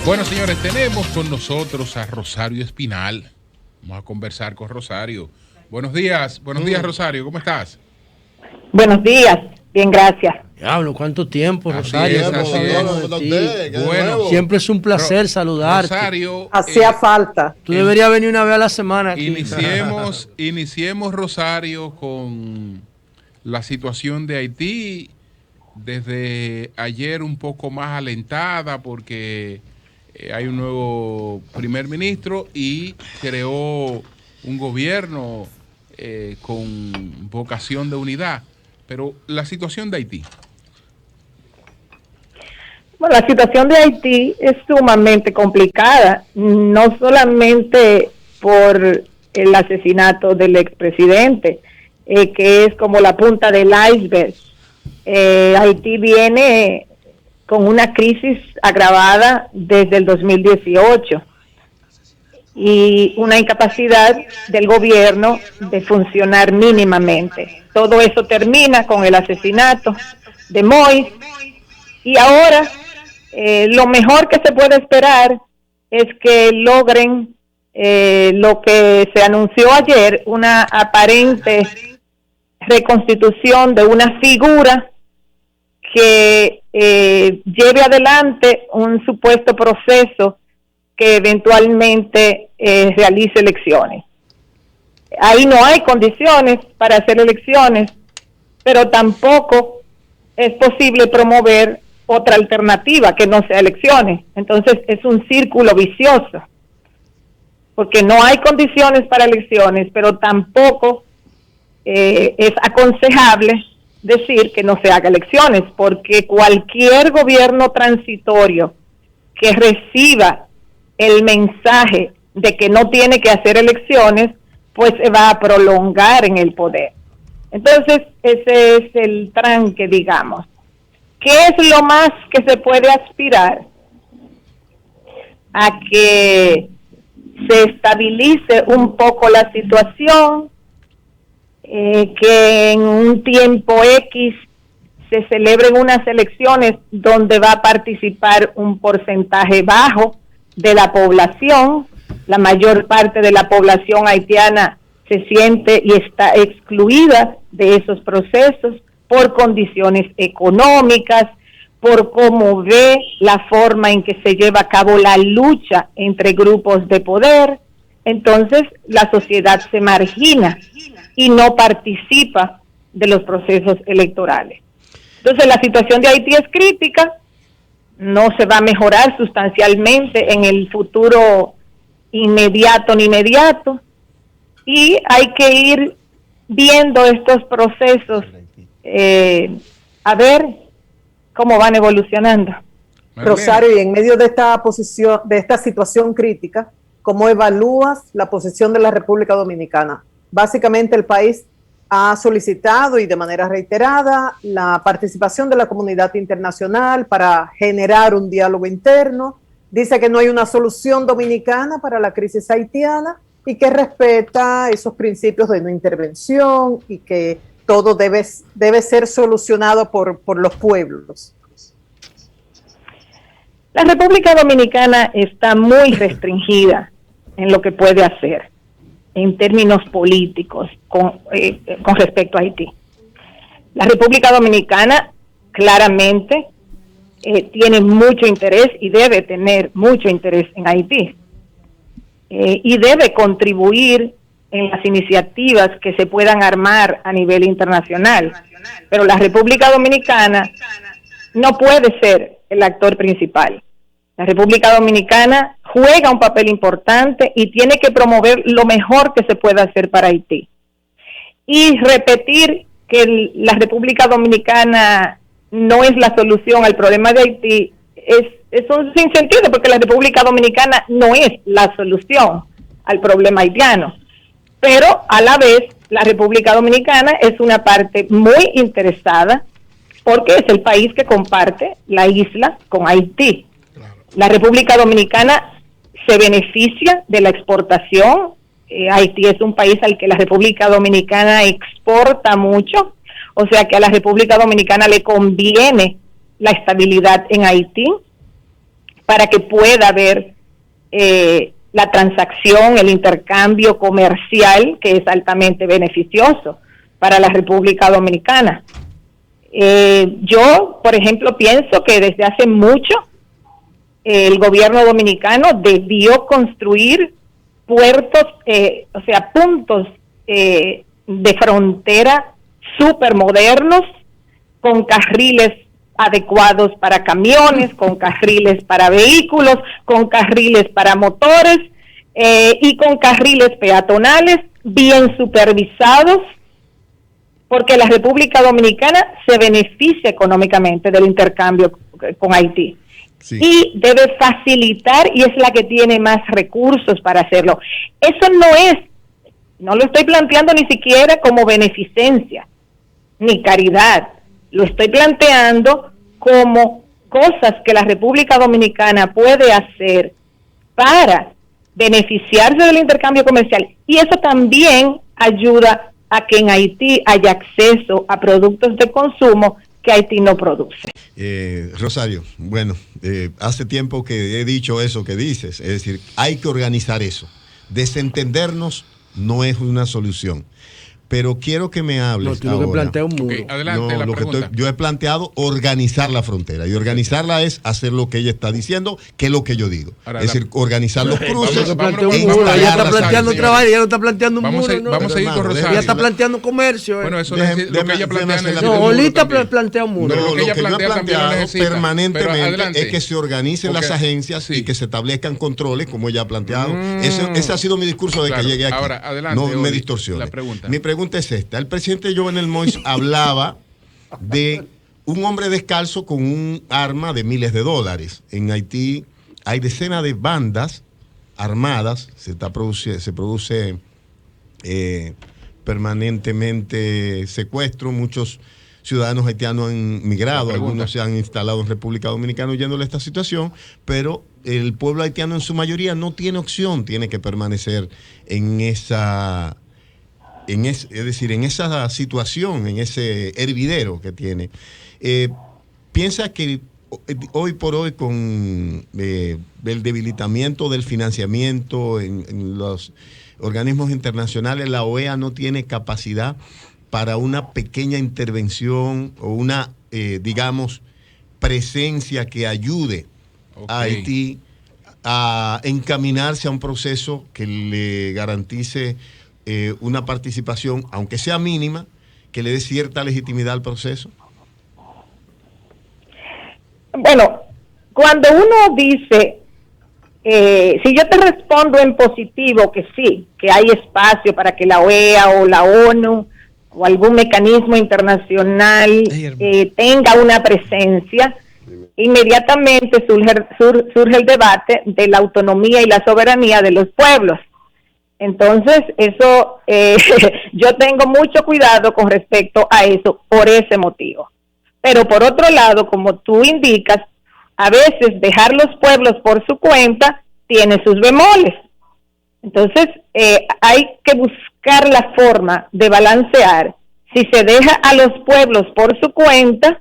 Bueno, señores, tenemos con nosotros a Rosario Espinal. Vamos a conversar con Rosario. Buenos días, Rosario, ¿cómo estás? Buenos días, bien, gracias. Diablo, ¿cuánto tiempo, Así Rosario? Bueno, siempre es un placer saludarte. Rosario, Hacía falta. Tú deberías venir una vez a la semana aquí. Iniciemos, Rosario, con la situación de Haití. Desde ayer un poco más alentada porque hay un nuevo primer ministro y creó un gobierno con vocación de unidad. Pero la situación de Haití. Bueno, la situación de Haití es sumamente complicada, no solamente por el asesinato del expresidente, que es como la punta del iceberg. Haití viene con una crisis agravada desde el 2018 y una incapacidad del gobierno de funcionar mínimamente. Todo eso termina con el asesinato de Moïse y ahora lo mejor que se puede esperar es que logren lo que se anunció ayer, una aparente reconstitución de una figura que lleve adelante un supuesto proceso que eventualmente realice elecciones. Ahí no hay condiciones para hacer elecciones, pero tampoco es posible promover otra alternativa que no sea elecciones. Entonces es un círculo vicioso, porque no hay condiciones para elecciones, pero tampoco es aconsejable decir que no se haga elecciones, porque cualquier gobierno transitorio que reciba el mensaje de que no tiene que hacer elecciones, pues se va a prolongar en el poder. Entonces, ese es el tranque, digamos. ¿Qué es lo más que se puede aspirar? A que se estabilice un poco la situación, que en un tiempo X se celebren unas elecciones donde va a participar un porcentaje bajo de la población. La mayor parte de la población haitiana se siente y está excluida de esos procesos por condiciones económicas, por cómo ve la forma en que se lleva a cabo la lucha entre grupos de poder. Entonces la sociedad se margina y no participa de los procesos electorales. Entonces la situación de Haití es crítica, no se va a mejorar sustancialmente en el futuro inmediato ni inmediato, y hay que ir viendo estos procesos a ver cómo van evolucionando. Rosario, y en medio de esta posición, de esta situación crítica, ¿cómo evalúas la posición de la República Dominicana? Básicamente el país ha solicitado y de manera reiterada la participación de la comunidad internacional para generar un diálogo interno. Dice que no hay una solución dominicana para la crisis haitiana y que respeta esos principios de no intervención y que todo debe ser solucionado por los pueblos. La República Dominicana está muy restringida en lo que puede hacer en términos políticos con respecto a Haití. La República Dominicana claramente tiene mucho interés y debe tener mucho interés en Haití y debe contribuir en las iniciativas que se puedan armar a nivel internacional. Pero la República Dominicana no puede ser el actor principal. La República Dominicana juega un papel importante y tiene que promover lo mejor que se pueda hacer para Haití. Y repetir que la República Dominicana no es la solución al problema de Haití es un sinsentido, porque la República Dominicana no es la solución al problema haitiano. Pero a la vez, la República Dominicana es una parte muy interesada porque es el país que comparte la isla con Haití. La República Dominicana se beneficia de la exportación. Haití es un país al que la República Dominicana exporta mucho, o sea que a la República Dominicana le conviene la estabilidad en Haití, para que pueda haber la transacción, el intercambio comercial, que es altamente beneficioso para la República Dominicana. Yo, por ejemplo, pienso que desde hace mucho el gobierno dominicano debió construir puertos, puntos de frontera súper modernos, con carriles adecuados para camiones, con carriles para vehículos, con carriles para motores y con carriles peatonales bien supervisados, porque la República Dominicana se beneficia económicamente del intercambio con Haití. Sí. Y debe facilitar, y es la que tiene más recursos para hacerlo. Eso no lo estoy planteando ni siquiera como beneficencia, ni caridad. Lo estoy planteando como cosas que la República Dominicana puede hacer para beneficiarse del intercambio comercial. Y eso también ayuda a que en Haití haya acceso a productos de consumo que Haití no produce. Rosario, bueno, hace tiempo que he dicho eso que dices, es decir, hay que organizar eso. Desentendernos no es una solución. Pero quiero que me hables ahora. Que plantea un muro. Okay, adelante, la pregunta. Yo he planteado organizar la frontera, y organizarla es hacer lo que ella está diciendo, que es lo que yo digo. Ahora, es decir, organizar los cruces. Ella está planteando trabajo, ella no está planteando un muro. Vamos a ir con Rosario. Ella está planteando comercio. Bueno, eso es lo que ella plantea. No, ahorita plantea un muro. Lo que yo he planteado permanentemente es que se organicen las agencias y que se establezcan controles, como ella ha planteado. Ese ha sido mi discurso de que llegué aquí. Ahora, adelante. No me distorsione. Mi pregunta es esta. El presidente Jovenel Moïse hablaba de un hombre descalzo con un arma de miles de dólares. En Haití hay decenas de bandas armadas, se produce permanentemente secuestro, muchos ciudadanos haitianos han migrado, algunos se han instalado en República Dominicana huyéndole esta situación, pero el pueblo haitiano en su mayoría no tiene opción, tiene que permanecer en esa situación, en ese hervidero que tiene. ¿Piensa que hoy por hoy, con el debilitamiento del financiamiento en los organismos internacionales, la OEA no tiene capacidad para una pequeña intervención o una, presencia que ayude a Haití a encaminarse a un proceso que le garantice una participación, aunque sea mínima, que le dé cierta legitimidad al proceso? Bueno, cuando uno dice, si yo te respondo en positivo que sí, que hay espacio para que la OEA o la ONU o algún mecanismo internacional tenga una presencia, inmediatamente surge el debate de la autonomía y la soberanía de los pueblos. Entonces, eso, yo tengo mucho cuidado con respecto a eso por ese motivo. Pero por otro lado, como tú indicas, a veces dejar los pueblos por su cuenta tiene sus bemoles. Entonces, hay que buscar la forma de balancear si se deja a los pueblos por su cuenta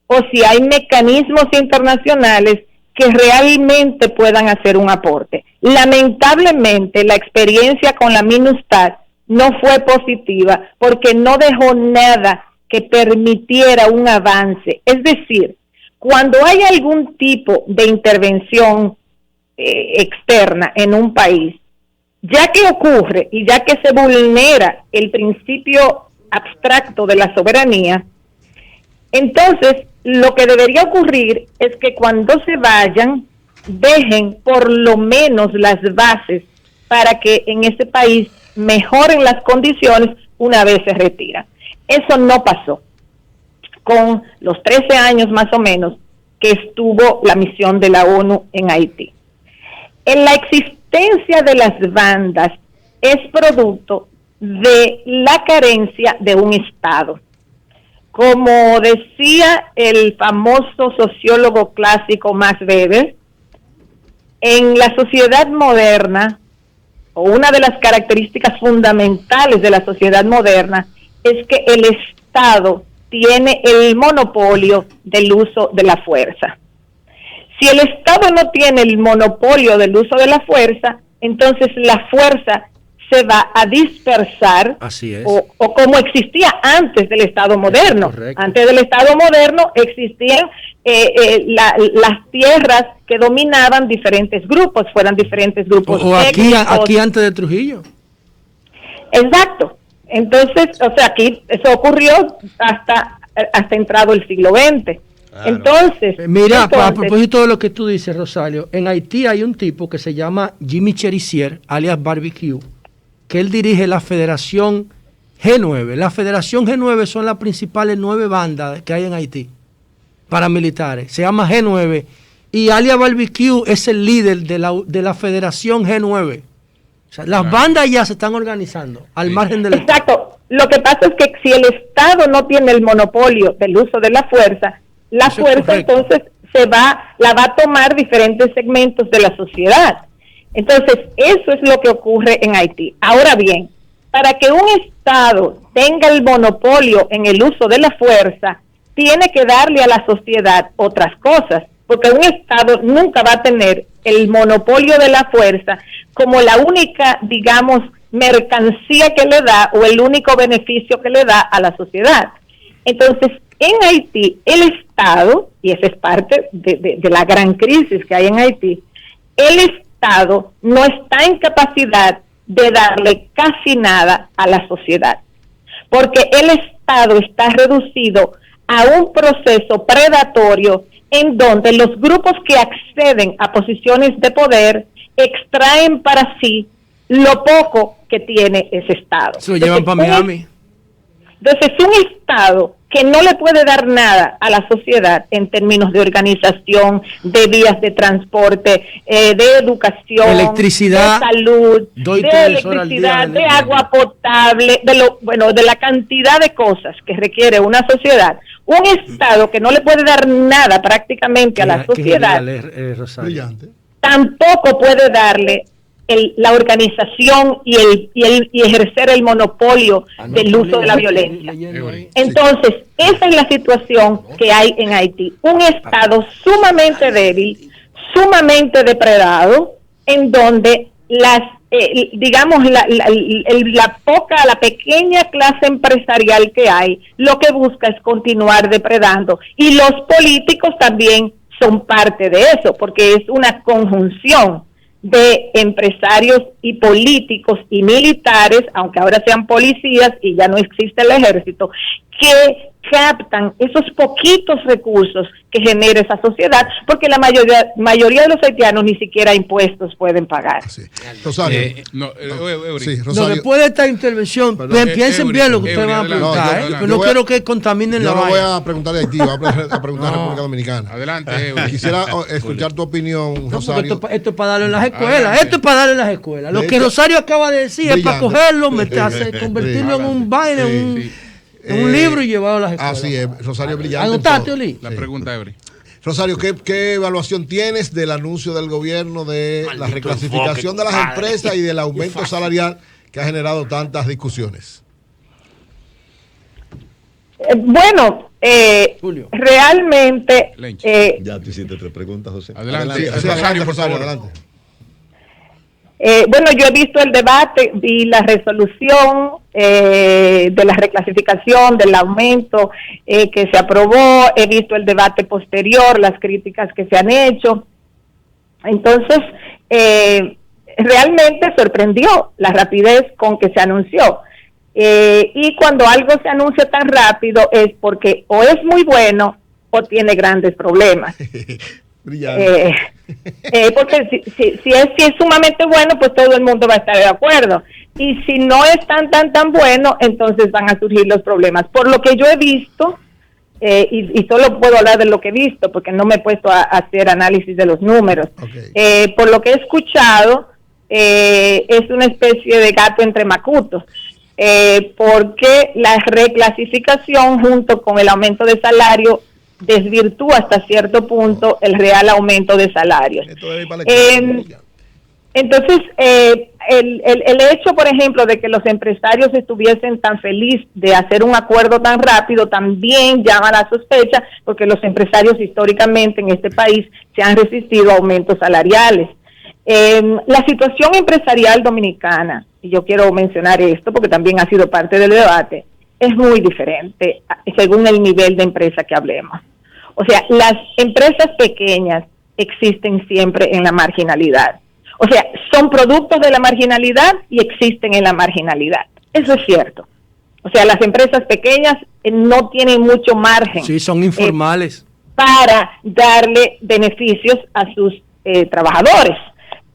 o si hay mecanismos internacionales que realmente puedan hacer un aporte. Lamentablemente, la experiencia con la MINUSTAH no fue positiva porque no dejó nada que permitiera un avance. Es decir, cuando hay algún tipo de intervención externa en un país, ya que ocurre y ya que se vulnera el principio abstracto de la soberanía, entonces lo que debería ocurrir es que cuando se vayan, dejen por lo menos las bases para que en ese país mejoren las condiciones una vez se retiran. Eso no pasó con los 13 años más o menos que estuvo la misión de la ONU en Haití. En la existencia de las bandas es producto de la carencia de un Estado. Como decía el famoso sociólogo clásico Max Weber, en la sociedad moderna, o una de las características fundamentales de la sociedad moderna, es que el Estado tiene el monopolio del uso de la fuerza. Si el Estado no tiene el monopolio del uso de la fuerza, entonces la fuerza se va a dispersar. Así es. O como existía antes del Estado moderno. Antes del Estado moderno existían las tierras que dominaban diferentes grupos, fueran diferentes grupos. O aquí antes de Trujillo. Exacto. Entonces, o sea, aquí eso ocurrió hasta entrado el siglo XX. Claro. Entonces, mira, a propósito de lo que tú dices, Rosario, en Haití hay un tipo que se llama Jimmy Cherisier, alias Barbecue, que él dirige la Federación G9. La Federación G9 son las principales 9 bandas que hay en Haití, paramilitares. Se llama G9 y alias Barbecue es el líder de la Federación G9. O sea, las bandas ya se están organizando al margen del Estado. Exacto. Lo que pasa es que si el Estado no tiene el monopolio del uso de la fuerza, la fuerza entonces la va a tomar diferentes segmentos de la sociedad. Entonces, eso es lo que ocurre en Haití. Ahora bien, para que un Estado tenga el monopolio en el uso de la fuerza, tiene que darle a la sociedad otras cosas, porque un Estado nunca va a tener el monopolio de la fuerza como la única, digamos, mercancía que le da o el único beneficio que le da a la sociedad. Entonces, en Haití, el Estado, y esa es parte de la gran crisis que hay en Haití, el Estado no está en capacidad de darle casi nada a la sociedad, porque el Estado está reducido a un proceso predatorio en donde los grupos que acceden a posiciones de poder extraen para sí lo poco que tiene ese Estado. Se lo llevan para Miami. Entonces, un Estado que no le puede dar nada a la sociedad en términos de organización, de vías de transporte, de educación, electricidad, de salud, de electricidad, de agua potable, de la cantidad de cosas que requiere una sociedad. Un Estado que no le puede dar nada prácticamente a la sociedad, tampoco puede darle la organización y ejercer el monopolio del uso de la violencia. Entonces, esa es la situación que hay en Haití. Un Estado sumamente débil, sumamente depredado, en donde la pequeña clase empresarial que hay, lo que busca es continuar depredando. Y los políticos también son parte de eso, porque es una conjunción de empresarios y políticos y militares, aunque ahora sean policías y ya no existe el ejército, que captan esos poquitos recursos que genera esa sociedad, porque la mayoría de los haitianos ni siquiera impuestos pueden pagar. Sí. Rosario. Rosario. Después de esta intervención, piensen bien lo que ustedes van a preguntar, no quiero que contaminen la vaina. Yo no voy a preguntar de Haití, voy a preguntar de República Dominicana. Adelante, Quisiera escuchar tu opinión, Rosario. Esto es para darle en las escuelas, Lo que Rosario acaba de decir es para cogerlo, convertirlo en un vaina, en un libro y llevarlo a las escuelas. Así es, Rosario brillante. ¿Anotaste, Oli? La pregunta, Eury. Rosario, ¿qué evaluación tienes del anuncio del gobierno de la reclasificación de las empresas y del aumento salarial que ha generado tantas discusiones? Bueno, realmente... ya tú hiciste 3 preguntas, José. Adelante, Rosario, por favor, adelante. Bueno, yo he visto el debate, vi la resolución de la reclasificación, del aumento que se aprobó, he visto el debate posterior, las críticas que se han hecho. Entonces, realmente sorprendió la rapidez con que se anunció. Y cuando algo se anuncia tan rápido es porque o es muy bueno o tiene grandes problemas. Porque si es sumamente bueno, pues todo el mundo va a estar de acuerdo, y si no es tan bueno, entonces van a surgir los problemas. Por lo que yo he visto, y solo puedo hablar de lo que he visto porque no me he puesto a hacer análisis de los números, por lo que he escuchado, es una especie de gato entre macutos, porque la reclasificación junto con el aumento de salario desvirtúa hasta cierto punto el real aumento de salarios. Entonces, el hecho, por ejemplo, de que los empresarios estuviesen tan felices de hacer un acuerdo tan rápido también llama a la sospecha, porque los empresarios históricamente en este país se han resistido a aumentos salariales. La situación empresarial dominicana, y yo quiero mencionar esto porque también ha sido parte del debate, es muy diferente según el nivel de empresa que hablemos. O sea, las empresas pequeñas existen siempre en la marginalidad. O sea, son productos de la marginalidad y existen en la marginalidad. Eso es cierto. O sea, las empresas pequeñas no tienen mucho margen. Sí, son informales. Para darle beneficios a sus trabajadores,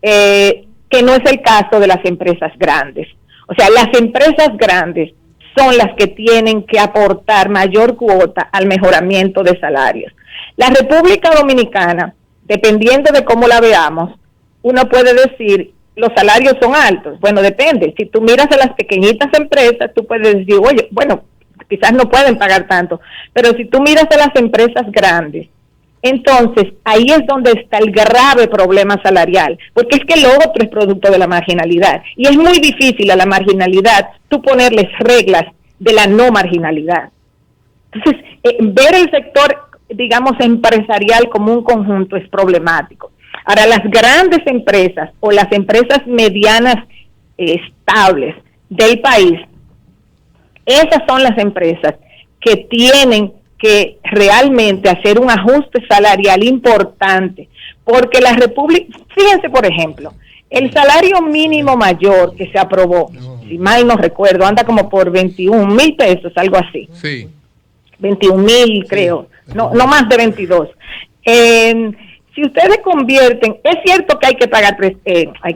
que no es el caso de las empresas grandes. O sea, las empresas grandes son las que tienen que aportar mayor cuota al mejoramiento de salarios. La República Dominicana, dependiendo de cómo la veamos, uno puede decir, los salarios son altos. Bueno, depende. Si tú miras a las pequeñitas empresas, tú puedes decir, oye, bueno, quizás no pueden pagar tanto. Pero si tú miras a las empresas grandes, entonces ahí es donde está el grave problema salarial. Porque es que lo otro es producto de la marginalidad. Y es muy difícil a la marginalidad tú ponerles reglas de la no marginalidad. Entonces, ver el sector, digamos, empresarial como un conjunto es problemático. Ahora, las grandes empresas o las empresas medianas estables del país, esas son las empresas que tienen que realmente hacer un ajuste salarial importante, porque la República, fíjense por ejemplo, el salario mínimo mayor que se aprobó, si mal no recuerdo, anda como por 21,000 pesos, algo así. Sí. 21,000 creo, no más de 22. Si ustedes convierten, es cierto que hay que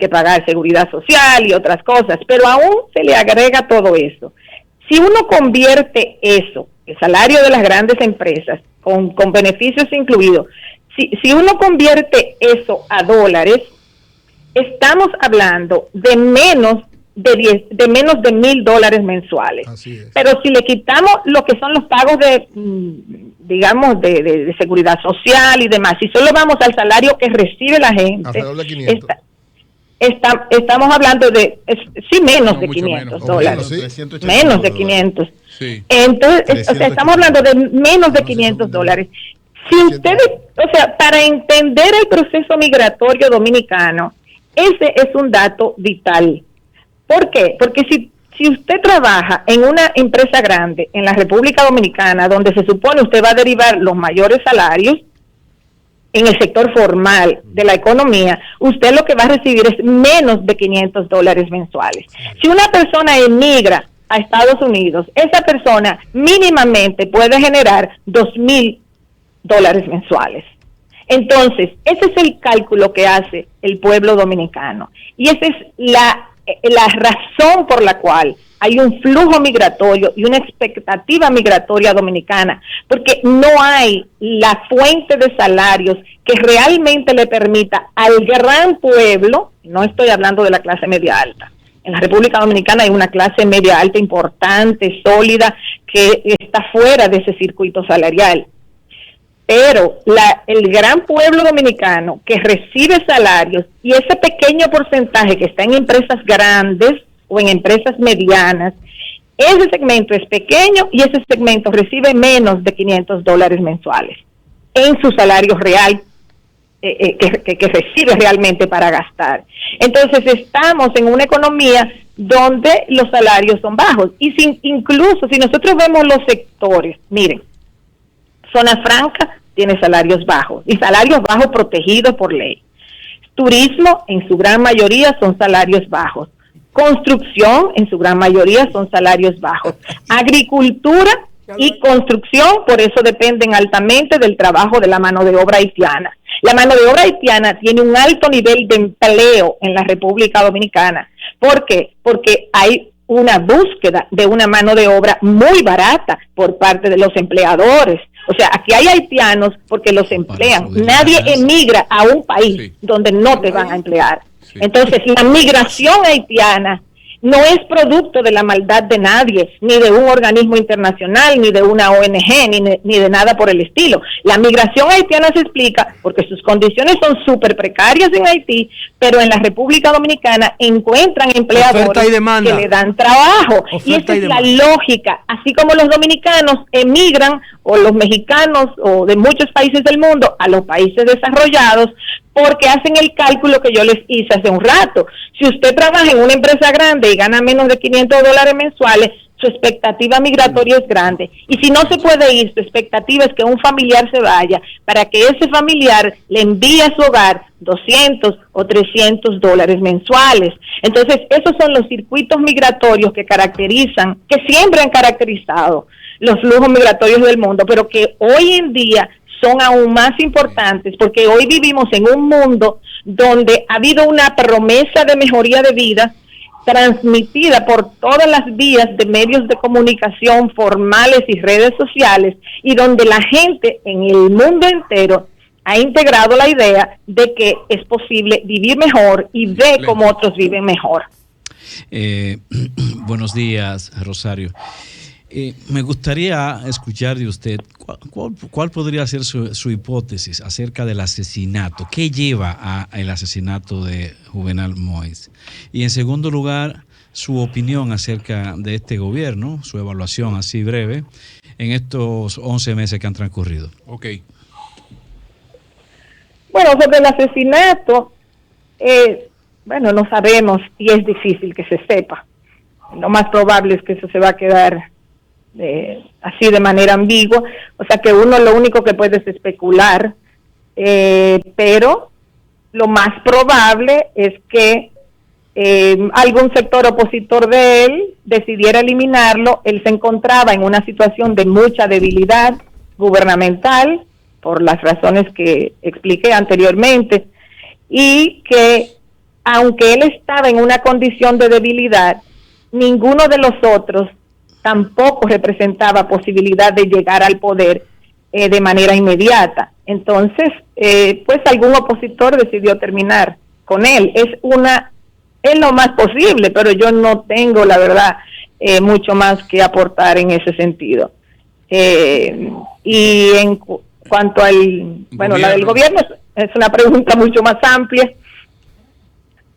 pagar seguridad social y otras cosas, pero aún se le agrega todo eso. Si uno convierte eso, el salario de las grandes empresas, con beneficios incluidos, si uno convierte eso a dólares, estamos hablando de menos de $1,000 mensuales. Pero si le quitamos lo que son los pagos de, digamos, de seguridad social y demás, si solo vamos al salario que recibe la gente, alrededor de 500. Estamos hablando de, menos de $500. Menos de 500. Sí. Entonces, o sea, estamos hablando de menos de $500. Si ustedes, o sea, para entender el proceso migratorio dominicano, ese es un dato vital. ¿Por qué? Porque si usted trabaja en una empresa grande en la República Dominicana, donde se supone usted va a derivar los mayores salarios en el sector formal de la economía, usted lo que va a recibir es menos de $500 mensuales. Si una persona emigra a Estados Unidos, esa persona mínimamente puede generar $2,000 mensuales. Entonces, ese es el cálculo que hace el pueblo dominicano. Y esa es la razón por la cual hay un flujo migratorio y una expectativa migratoria dominicana, porque no hay la fuente de salarios que realmente le permita al gran pueblo, no estoy hablando de la clase media alta, en la República Dominicana hay una clase media alta importante, sólida, que está fuera de ese circuito salarial. Pero el gran pueblo dominicano que recibe salarios y ese pequeño porcentaje que está en empresas grandes o en empresas medianas, ese segmento es pequeño y ese segmento recibe menos de $500 mensuales en su salario real que recibe realmente para gastar. Entonces estamos en una economía donde los salarios son bajos y incluso si nosotros vemos los sectores, miren, Zona Franca tiene salarios bajos y salarios bajos protegidos por ley. Turismo en su gran mayoría son salarios bajos. Construcción en su gran mayoría son salarios bajos. Agricultura y construcción, por eso dependen altamente del trabajo de la mano de obra haitiana. La mano de obra haitiana tiene un alto nivel de empleo en la República Dominicana. ¿Por qué? Porque hay una búsqueda de una mano de obra muy barata por parte de los empleadores. O sea, aquí hay haitianos porque los emplean. Nadie emigra a un país donde no te van a emplear. Entonces, la migración haitiana no es producto de la maldad de nadie, ni de un organismo internacional, ni de una ONG, ni de nada por el estilo. La migración haitiana se explica porque sus condiciones son súper precarias en Haití, pero en la República Dominicana encuentran empleadores que le dan trabajo. Y esa es la lógica. Así como los dominicanos emigran, o los mexicanos, o de muchos países del mundo, a los países desarrollados, porque hacen el cálculo que yo les hice hace un rato. Si usted trabaja en una empresa grande y gana menos de $500 mensuales, su expectativa migratoria es grande. Y si no se puede ir, su expectativa es que un familiar se vaya para que ese familiar le envíe a su hogar $200 o $300 mensuales. Entonces, esos son los circuitos migratorios que caracterizan, que siempre han caracterizado los flujos migratorios del mundo, pero que hoy en día son aún más importantes, porque hoy vivimos en un mundo donde ha habido una promesa de mejoría de vida transmitida por todas las vías de medios de comunicación formales y redes sociales, y donde la gente en el mundo entero ha integrado la idea de que es posible vivir mejor y ve cómo otros viven mejor. Buenos días, Rosario. Me gustaría escuchar de usted cuál podría ser su hipótesis acerca del asesinato. ¿Qué lleva al asesinato de Juvenal Moïse? Y en segundo lugar, su opinión acerca de este gobierno, su evaluación así breve, en estos 11 meses que han transcurrido. Ok. Bueno, sobre el asesinato, no sabemos y es difícil que se sepa. Lo más probable es que eso se va a quedar así de manera ambigua, o sea que uno lo único que puede es especular, pero lo más probable es que algún sector opositor de él decidiera eliminarlo. Él se encontraba en una situación de mucha debilidad gubernamental, por las razones que expliqué anteriormente, y que aunque él estaba en una condición de debilidad, ninguno de los otros tampoco representaba posibilidad de llegar al poder de manera inmediata. Entonces, pues algún opositor decidió terminar con él. Es lo más posible, pero yo no tengo, la verdad, mucho más que aportar en ese sentido. Y en cuanto al, la del gobierno, es una pregunta mucho más amplia.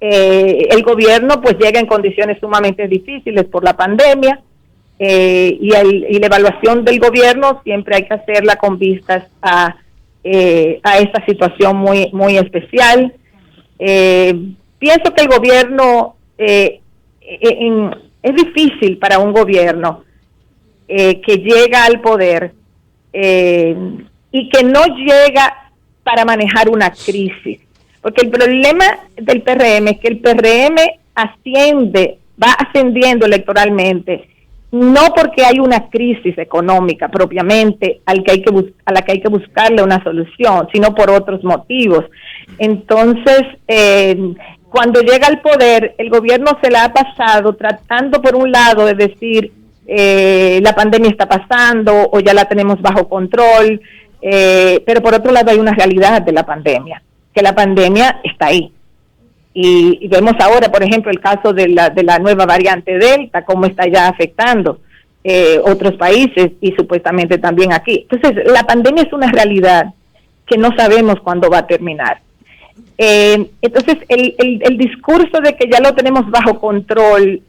El gobierno pues llega en condiciones sumamente difíciles por la pandemia, y la evaluación del gobierno siempre hay que hacerla con vistas a esta situación muy muy especial. Pienso que el gobierno es difícil para un gobierno que llega al poder y que no llega para manejar una crisis, porque el problema del PRM es que el PRM va ascendiendo electoralmente, no porque hay una crisis económica propiamente a la que hay que buscarle una solución, sino por otros motivos. Entonces, cuando llega al poder, el gobierno se la ha pasado tratando por un lado de decir la pandemia está pasando o ya la tenemos bajo control, pero por otro lado hay una realidad de la pandemia, que la pandemia está ahí. Y vemos ahora, por ejemplo, el caso de la nueva variante Delta, cómo está ya afectando otros países y supuestamente también aquí. Entonces, la pandemia es una realidad que no sabemos cuándo va a terminar. Entonces, el discurso de que ya lo tenemos bajo control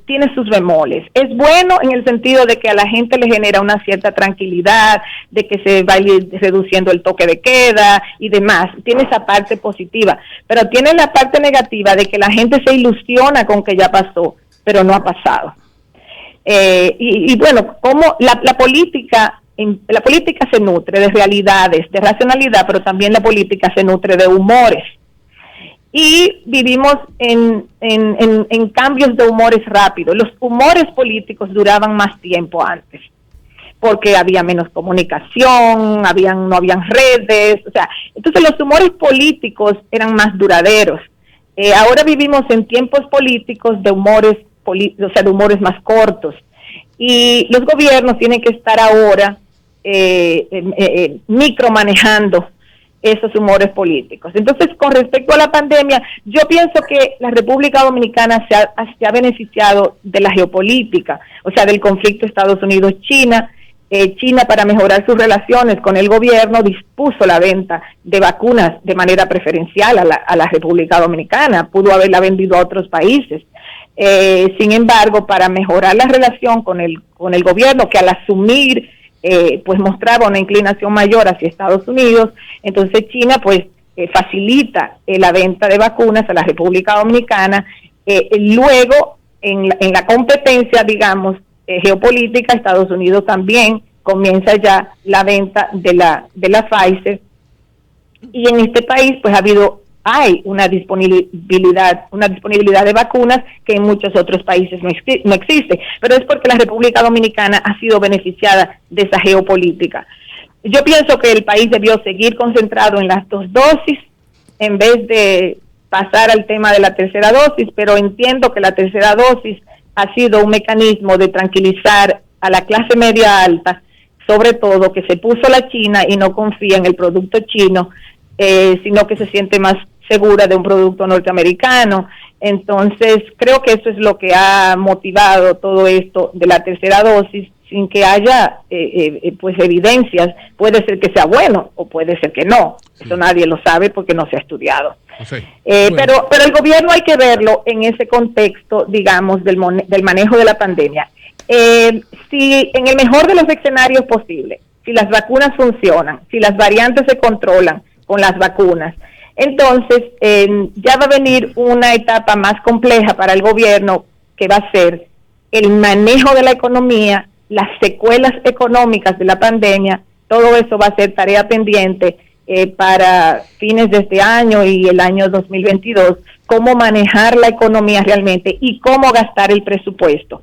tiene sus bemoles. Es bueno en el sentido de que a la gente le genera una cierta tranquilidad, de que se va a ir reduciendo el toque de queda y demás. Tiene esa parte positiva, pero tiene la parte negativa de que la gente se ilusiona con que ya pasó, pero no ha pasado. Como la política se nutre de realidades, de racionalidad, pero también la política se nutre de humores. Y vivimos en cambios de humores rápidos. Los humores políticos duraban más tiempo antes, porque había menos comunicación, no habían redes, entonces los humores políticos eran más duraderos. Ahora vivimos en tiempos políticos de humores más cortos, y los gobiernos tienen que estar ahora micromanejando esos humores políticos. Entonces, con respecto a la pandemia, yo pienso que la República Dominicana se ha beneficiado de la geopolítica, del conflicto Estados Unidos-China, China, para mejorar sus relaciones con el gobierno, dispuso la venta de vacunas de manera preferencial a la República Dominicana. Pudo haberla vendido a otros países. Sin embargo, para mejorar la relación con el gobierno, que al asumir pues mostraba una inclinación mayor hacia Estados Unidos, entonces China pues facilita la venta de vacunas a la República Dominicana. Luego, en la competencia, digamos, geopolítica, Estados Unidos también comienza ya la venta de la Pfizer, y en este país pues hay una disponibilidad de vacunas que en muchos otros países no existe, pero es porque la República Dominicana ha sido beneficiada de esa geopolítica. Yo pienso que el país debió seguir concentrado en las 2 dosis en vez de pasar al tema de la tercera dosis, pero entiendo que la tercera dosis ha sido un mecanismo de tranquilizar a la clase media alta, sobre todo que se puso la China y no confía en el producto chino, sino que se siente más segura de un producto norteamericano. Entonces, creo que eso es lo que ha motivado todo esto de la tercera dosis, sin que haya pues evidencias. Puede ser que sea bueno o puede ser que no. Sí. Eso nadie lo sabe porque no se ha estudiado. Sí. Bueno. Pero el gobierno hay que verlo en ese contexto, digamos, del manejo de la pandemia. Si en el mejor de los escenarios posibles, si las vacunas funcionan, si las variantes se controlan con las vacunas, entonces ya va a venir una etapa más compleja para el gobierno, que va a ser el manejo de la economía, las secuelas económicas de la pandemia. Todo eso va a ser tarea pendiente para fines de este año y el año 2022, cómo manejar la economía realmente y cómo gastar el presupuesto,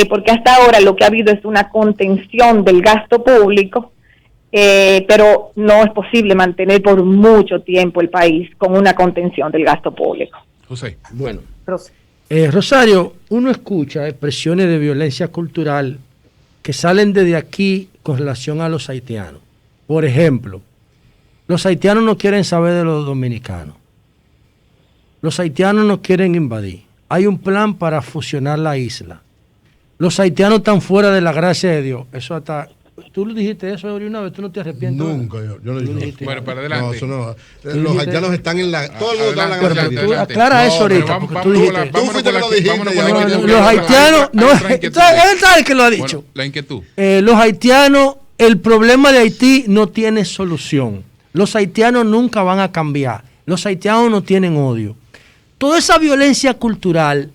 porque hasta ahora lo que ha habido es una contención del gasto público, pero no es posible mantener por mucho tiempo el país con una contención del gasto público. José. Bueno, Rosario, uno escucha expresiones de violencia cultural que salen desde aquí con relación a los haitianos. Por ejemplo, los haitianos no quieren saber de los dominicanos. Los haitianos no quieren invadir. Hay un plan para fusionar la isla. Los haitianos están fuera de la gracia de Dios. Eso hasta... ¿Tú lo dijiste eso una vez? ¿Tú no te arrepientes? Nunca, yo no dije eso. Bueno, para adelante. No, eso no. Los haitianos están en la... Todo el mundo está en la gracia de Dios. Tú aclara eso ahorita, porque tú dijiste... Tú fuiste que lo dijiste. Los haitianos... Él sabe que lo ha dicho. La inquietud. Los haitianos, el problema de Haití no tiene solución. Los haitianos nunca van a cambiar. Los haitianos no tienen odio. Toda esa violencia cultural,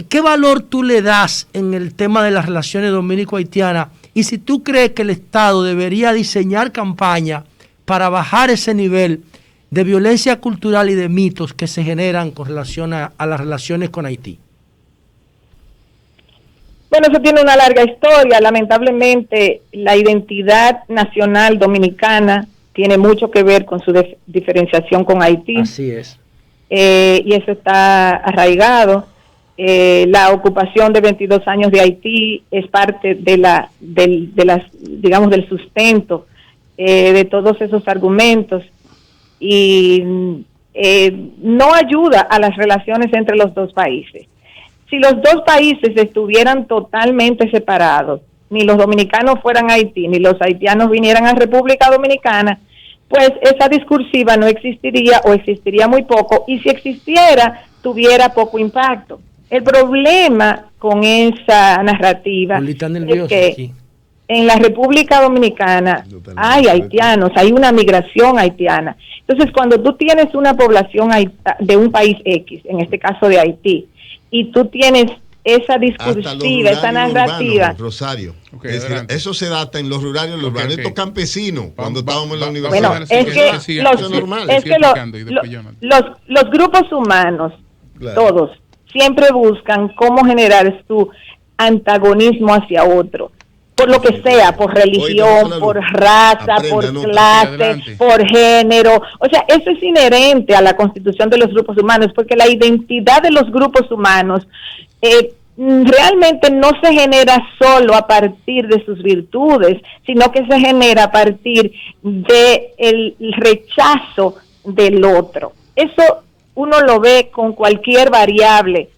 ¿qué valor tú le das en el tema de las relaciones dominico-haitianas? Y si tú crees que el Estado debería diseñar campañas para bajar ese nivel de violencia cultural y de mitos que se generan con relación a las relaciones con Haití. Bueno, eso tiene una larga historia. Lamentablemente, la identidad nacional dominicana tiene mucho que ver con su diferenciación con Haití. Así es. Y eso está arraigado. La ocupación de 22 años de Haití es parte del sustento de todos esos argumentos, y no ayuda a las relaciones entre los dos países. Si los dos países estuvieran totalmente separados, ni los dominicanos fueran a Haití, ni los haitianos vinieran a República Dominicana, pues esa discursiva no existiría o existiría muy poco, y si existiera, tuviera poco impacto. El problema con esa narrativa es que en la República Dominicana hay haitianos, hay una migración haitiana. Entonces, cuando tú tienes una población de un país X, en este caso de Haití, y tú tienes esa discursiva, esa narrativa. Urbanos, Rosario. Okay, es decir, eso se data en los rurales, los urbanos, estos campesinos, cuando estábamos en la universidad. Bueno, es que los grupos humanos, claro, todos, siempre buscan cómo generar su antagonismo hacia otro, por lo que sea, por religión, por raza, por clase, por género. O sea, eso es inherente a la constitución de los grupos humanos, porque la identidad de los grupos humanos realmente no se genera solo a partir de sus virtudes, sino que se genera a partir del rechazo del otro. Eso uno lo ve con cualquier variable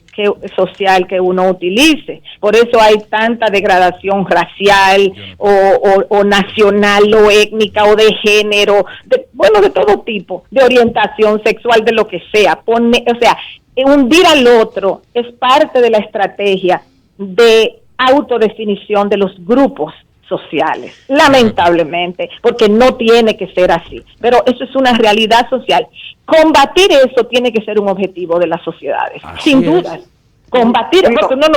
social que uno utilice. Por eso hay tanta degradación racial o nacional o étnica o de género, de todo tipo, de orientación sexual, de lo que sea. Hundir al otro es parte de la estrategia de autodefinición de los grupos sociales, lamentablemente, porque no tiene que ser así, pero eso es una realidad social. Combatir eso tiene que ser un objetivo de las sociedades, sin duda. Combatir, porque uno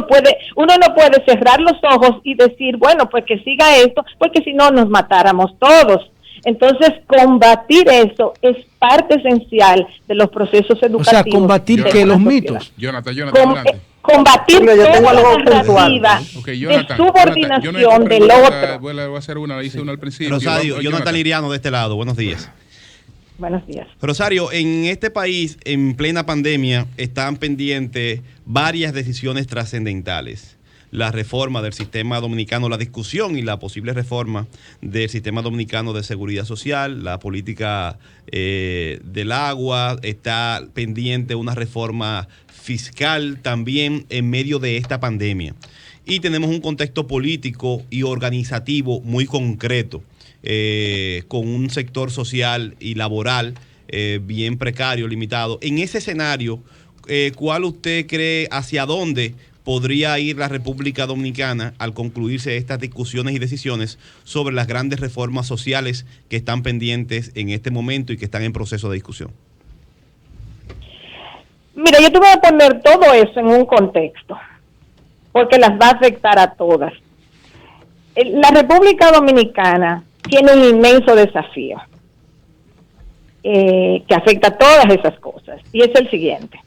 no puede cerrar los ojos y decir, bueno, pues que siga esto, porque si no nos matáramos todos. Entonces, combatir eso es parte esencial de los procesos educativos. O sea, combatir que los mitos. Jonathan, adelante. Combatir yo tengo toda algo la narrativa de subordinación del otro. Voy a hacer hice una al principio. Rosario, Jonathan Liriano de este lado, buenos días. Buenos días. Rosario, en este país, en plena pandemia, están pendientes varias decisiones trascendentales. La reforma del sistema dominicano, la discusión y la posible reforma del sistema dominicano de seguridad social, la política del agua, está pendiente una reforma fiscal también en medio de esta pandemia. Y tenemos un contexto político y organizativo muy concreto, con un sector social y laboral bien precario, limitado. En ese escenario, ¿cuál usted cree, hacia dónde podría ir la República Dominicana al concluirse estas discusiones y decisiones sobre las grandes reformas sociales que están pendientes en este momento y que están en proceso de discusión? Mira, yo te voy a poner todo eso en un contexto, porque las va a afectar a todas. La República Dominicana tiene un inmenso desafío que afecta a todas esas cosas, y es el siguiente.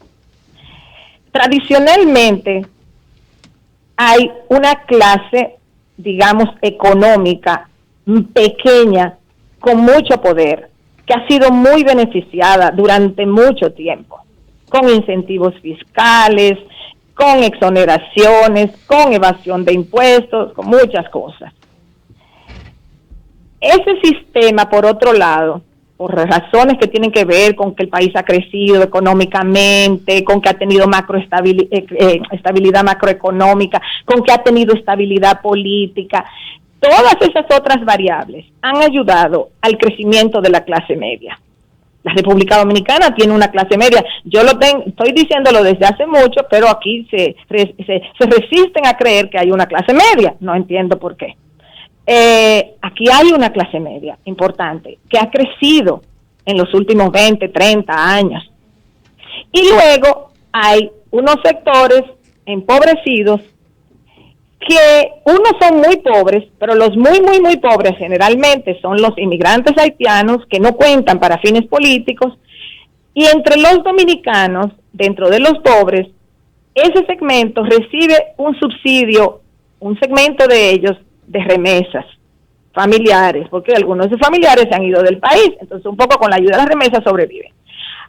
Tradicionalmente hay una clase, digamos, económica pequeña, con mucho poder, que ha sido muy beneficiada durante mucho tiempo, con incentivos fiscales, con exoneraciones, con evasión de impuestos, con muchas cosas. Ese sistema, por otro lado, por razones que tienen que ver con que el país ha crecido económicamente, con que ha tenido estabilidad macroeconómica, con que ha tenido estabilidad política, todas esas otras variables han ayudado al crecimiento de la clase media. La República Dominicana tiene una clase media. Estoy diciéndolo desde hace mucho, pero aquí se resisten a creer que hay una clase media. No entiendo por qué. Aquí hay una clase media importante que ha crecido en los últimos 20, 30 años. Y luego hay unos sectores empobrecidos que unos son muy pobres, pero los muy pobres generalmente son los inmigrantes haitianos que no cuentan para fines políticos, y entre los dominicanos, dentro de los pobres, ese segmento recibe un subsidio, un segmento de ellos, de remesas familiares, porque algunos de sus familiares se han ido del país, entonces un poco con la ayuda de las remesas sobreviven.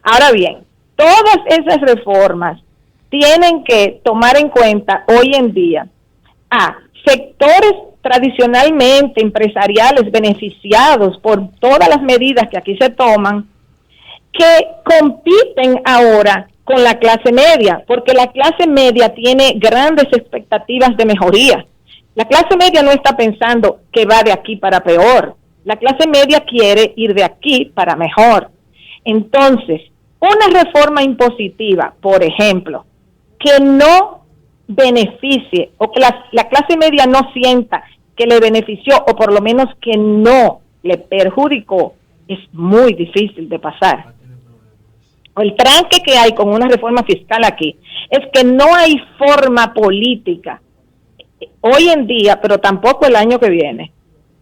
Ahora bien, todas esas reformas tienen que tomar en cuenta hoy en día a sectores tradicionalmente empresariales beneficiados por todas las medidas que aquí se toman, que compiten ahora con la clase media, porque la clase media tiene grandes expectativas de mejoría. La clase media no está pensando que va de aquí para peor. La clase media quiere ir de aquí para mejor. Entonces, una reforma impositiva, por ejemplo, que no beneficie, o que la clase media no sienta que le benefició, o por lo menos que no le perjudicó, es muy difícil de pasar. El tranque que hay con una reforma fiscal aquí es que no hay forma política hoy en día, pero tampoco el año que viene,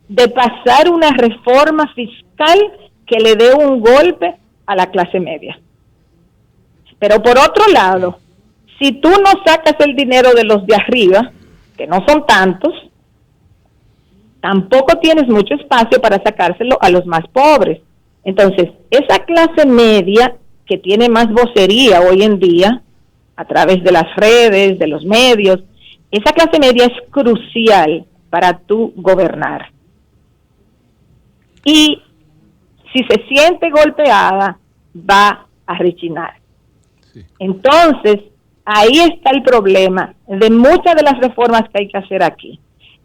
de pasar una reforma fiscal que le dé un golpe a la clase media. Pero por otro lado, si tú no sacas el dinero de los de arriba, que no son tantos, tampoco tienes mucho espacio para sacárselo a los más pobres. Entonces, esa clase media que tiene más vocería hoy en día, a través de las redes, de los medios, esa clase media es crucial para tú gobernar. Y si se siente golpeada, va a rechinar. Sí. Entonces, ahí está el problema de muchas de las reformas que hay que hacer aquí,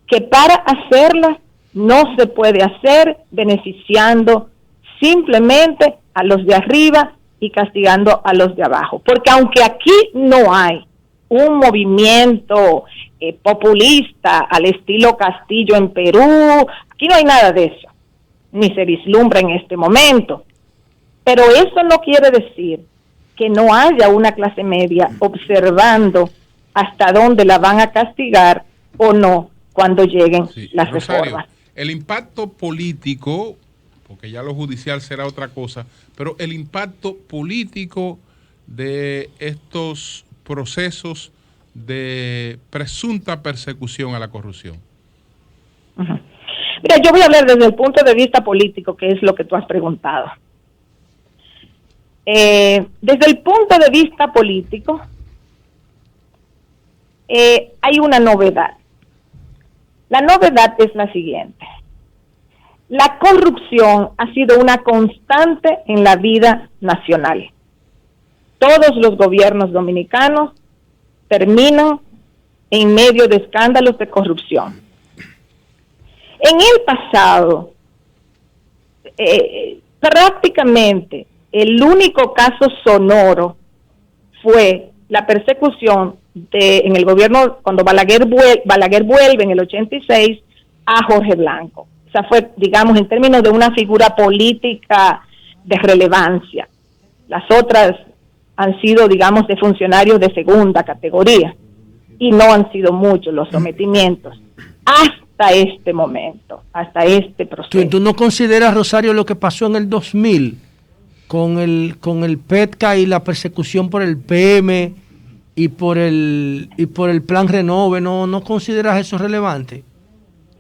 que para hacerlas no se puede hacer beneficiando simplemente a los de arriba y castigando a los de abajo, porque aunque aquí no hay un movimiento populista al estilo Castillo en Perú, aquí no hay nada de eso, ni se vislumbra en este momento, pero eso no quiere decir que no haya una clase media observando hasta dónde la van a castigar o no cuando lleguen las Rosario, reformas. El impacto político, porque ya lo judicial será otra cosa, pero el impacto político de estos procesos de presunta persecución a la corrupción. Uh-huh. Mira, yo voy a hablar desde el punto de vista político, que es lo que tú has preguntado. Desde el punto de vista político, hay una novedad. La novedad es la siguiente. La corrupción ha sido una constante en la vida nacional. Todos los gobiernos dominicanos terminan en medio de escándalos de corrupción. En el pasado, prácticamente el único caso sonoro fue la persecución en el gobierno, cuando Balaguer vuelve en el 86 a Jorge Blanco. O sea, fue, digamos, en términos de una figura política de relevancia. Las otras han sido, digamos, de funcionarios de segunda categoría, y no han sido muchos los sometimientos hasta este momento, hasta este proceso. ¿Tú no consideras, Rosario, lo que pasó en el 2000 con el PETCA y la persecución por el PM y por el plan Renove? ¿No consideras eso relevante?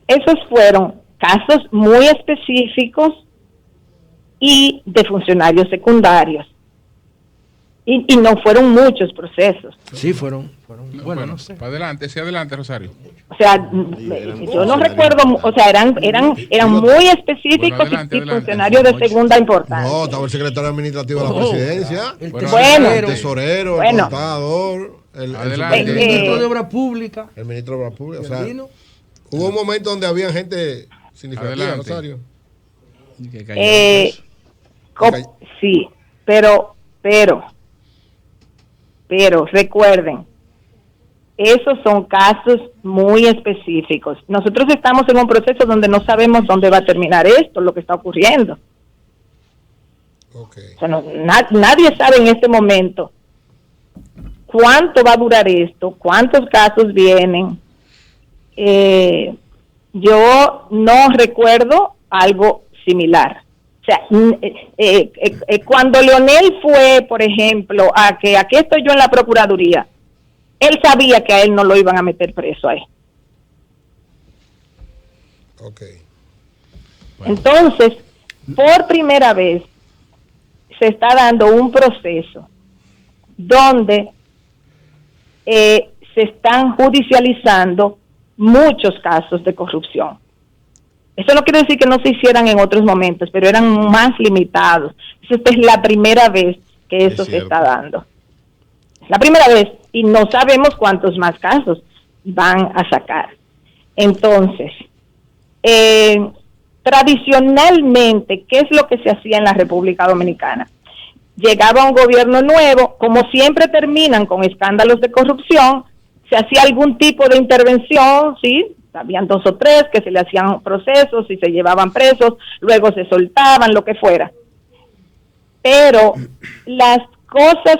Esos fueron casos muy específicos y de funcionarios secundarios. Y no fueron muchos procesos. Sí, fueron bueno, no sé. Para adelante, sí, adelante, Rosario. O sea, yo no recuerdo, o sea, eran muy específicos, bueno, adelante, y funcionarios de segunda importancia. No, estaba el secretario administrativo de la presidencia, el tesorero, el contador, el ministro de Obras Públicas. El ministro de Obras Públicas. O sea, hubo un momento donde había gente significativa, Rosario. Sí, pero recuerden, esos son casos muy específicos. Nosotros estamos en un proceso donde no sabemos dónde va a terminar esto, lo que está ocurriendo. Okay. O sea, nadie sabe en este momento cuánto va a durar esto, cuántos casos vienen. Yo no recuerdo algo similar. O sea, cuando Leonel fue, por ejemplo, a que aquí estoy yo en la Procuraduría, él sabía que a él no lo iban a meter preso ahí. Okay. Bueno. Entonces, por primera vez se está dando un proceso donde se están judicializando muchos casos de corrupción. Eso no quiere decir que no se hicieran en otros momentos, pero eran más limitados. Esta es la primera vez que eso se está dando. Es la primera vez y no sabemos cuántos más casos van a sacar. Entonces, tradicionalmente, ¿qué es lo que se hacía en la República Dominicana? Llegaba un gobierno nuevo, como siempre terminan con escándalos de corrupción, se hacía algún tipo de intervención, ¿sí? Habían 2 o 3 que se le hacían procesos y se llevaban presos, luego se soltaban, lo que fuera. Pero las cosas,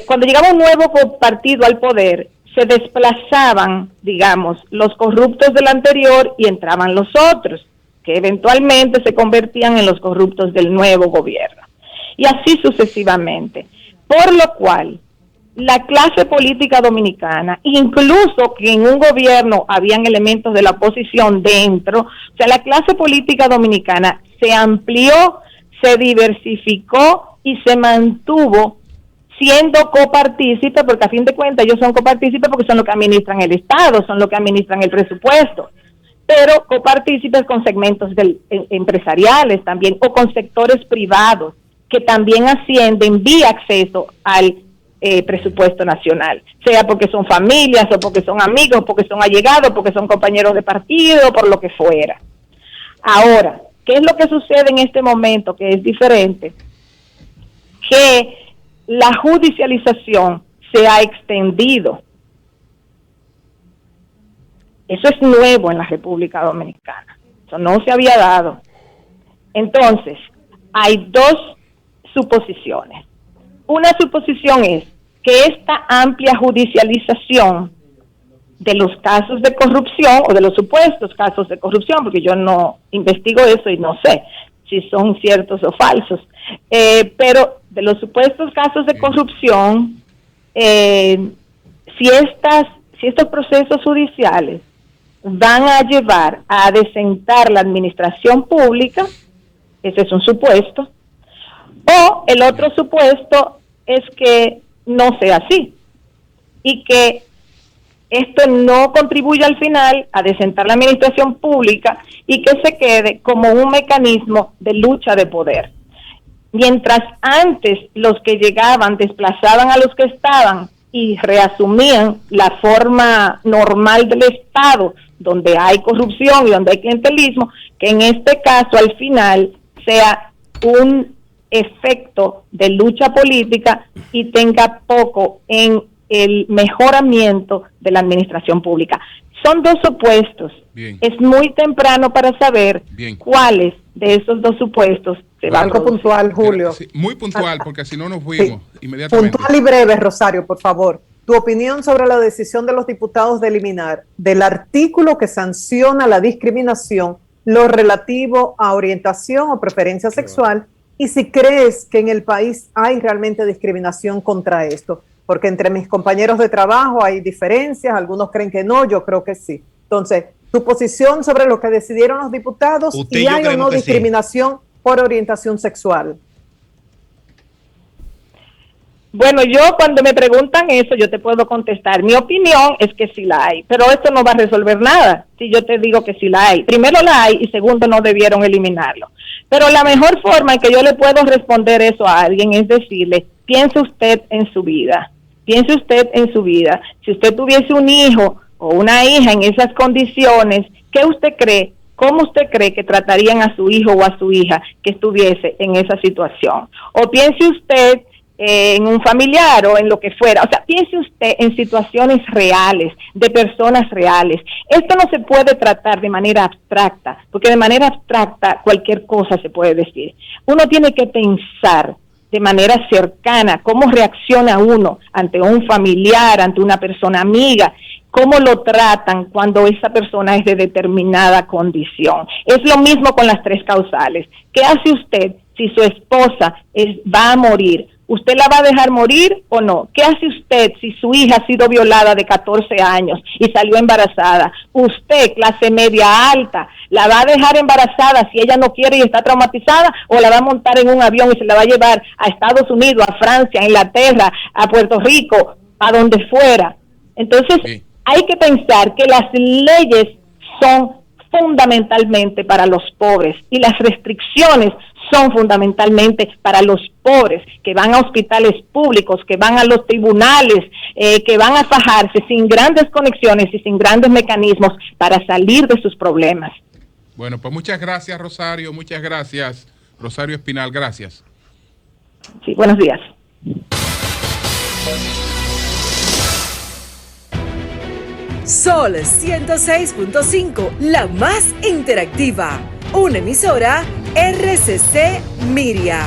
cuando llegaba un nuevo partido al poder, se desplazaban, digamos, los corruptos del anterior y entraban los otros, que eventualmente se convertían en los corruptos del nuevo gobierno. Y así sucesivamente. Por lo cual, la clase política dominicana, incluso que en un gobierno habían elementos de la oposición dentro, o sea, la clase política dominicana se amplió, se diversificó y se mantuvo siendo copartícipe, porque a fin de cuentas ellos son copartícipes porque son los que administran el Estado, son los que administran el presupuesto, pero copartícipes con segmentos empresariales también, o con sectores privados, que también ascienden vía acceso al presupuesto nacional, sea porque son familias o porque son amigos, porque son allegados, porque son compañeros de partido, por lo que fuera. Ahora, ¿qué es lo que sucede en este momento que es diferente? Que la judicialización se ha extendido. Eso es nuevo en la República Dominicana. Eso no se había dado. Entonces, hay dos suposiciones. Una suposición es que esta amplia judicialización de los casos de corrupción o de los supuestos casos de corrupción, porque yo no investigo eso y no sé si son ciertos o falsos, pero de los supuestos casos de corrupción, si estos procesos judiciales van a llevar a adecentar la administración pública, ese es un supuesto, o el otro supuesto es que no sea así y que esto no contribuye al final a adecentar la administración pública y que se quede como un mecanismo de lucha de poder. Mientras antes los que llegaban desplazaban a los que estaban y reasumían la forma normal del Estado, donde hay corrupción y donde hay clientelismo, que en este caso al final sea un efecto de lucha política y tenga poco en el mejoramiento de la administración pública. Son dos supuestos. Bien. Es muy temprano para saber cuáles de esos dos supuestos se van a producir. Algo puntual, Julio. Sí, muy puntual, porque si no nos fuimos inmediatamente. Puntual y breve, Rosario, por favor. Tu opinión sobre la decisión de los diputados de eliminar del artículo que sanciona la discriminación lo relativo a orientación o preferencia sexual, y si crees que en el país hay realmente discriminación contra esto, porque entre mis compañeros de trabajo hay diferencias, algunos creen que no, yo creo que sí. Entonces, tu posición sobre lo que decidieron los diputados y hay o no discriminación por orientación sexual. Bueno, yo cuando me preguntan eso, yo te puedo contestar. Mi opinión es que sí la hay, pero esto no va a resolver nada si yo te digo que sí la hay. Primero la hay y segundo no debieron eliminarlo. Pero la mejor forma en que yo le puedo responder eso a alguien es decirle, piense usted en su vida. Piense usted en su vida. Si usted tuviese un hijo o una hija en esas condiciones, ¿qué usted cree? ¿Cómo usted cree que tratarían a su hijo o a su hija que estuviese en esa situación? O piense usted en un familiar o en lo que fuera. O sea, piense usted en situaciones reales, de personas reales. Esto no se puede tratar de manera abstracta, porque de manera abstracta cualquier cosa se puede decir. Uno tiene que pensar de manera cercana cómo reacciona uno ante un familiar, ante una persona amiga, cómo lo tratan cuando esa persona es de determinada condición. Es lo mismo con las tres causales. ¿Qué hace usted si su esposa va a morir? ¿Usted la va a dejar morir o no? ¿Qué hace usted si su hija ha sido violada de 14 años y salió embarazada? ¿Usted, clase media alta, la va a dejar embarazada si ella no quiere y está traumatizada, o la va a montar en un avión y se la va a llevar a Estados Unidos, a Francia, a Inglaterra, a Puerto Rico, a donde fuera? Entonces, hay que pensar que las leyes son fundamentalmente para los pobres y las restricciones son fundamentalmente para los pobres que van a hospitales públicos, que van a los tribunales, que van a fajarse sin grandes conexiones y sin grandes mecanismos para salir de sus problemas. Bueno, pues muchas gracias, Rosario, muchas gracias, Rosario Espinal, gracias. Sí, buenos días. Sol 106.5, la más interactiva. Una emisora RCC Miria.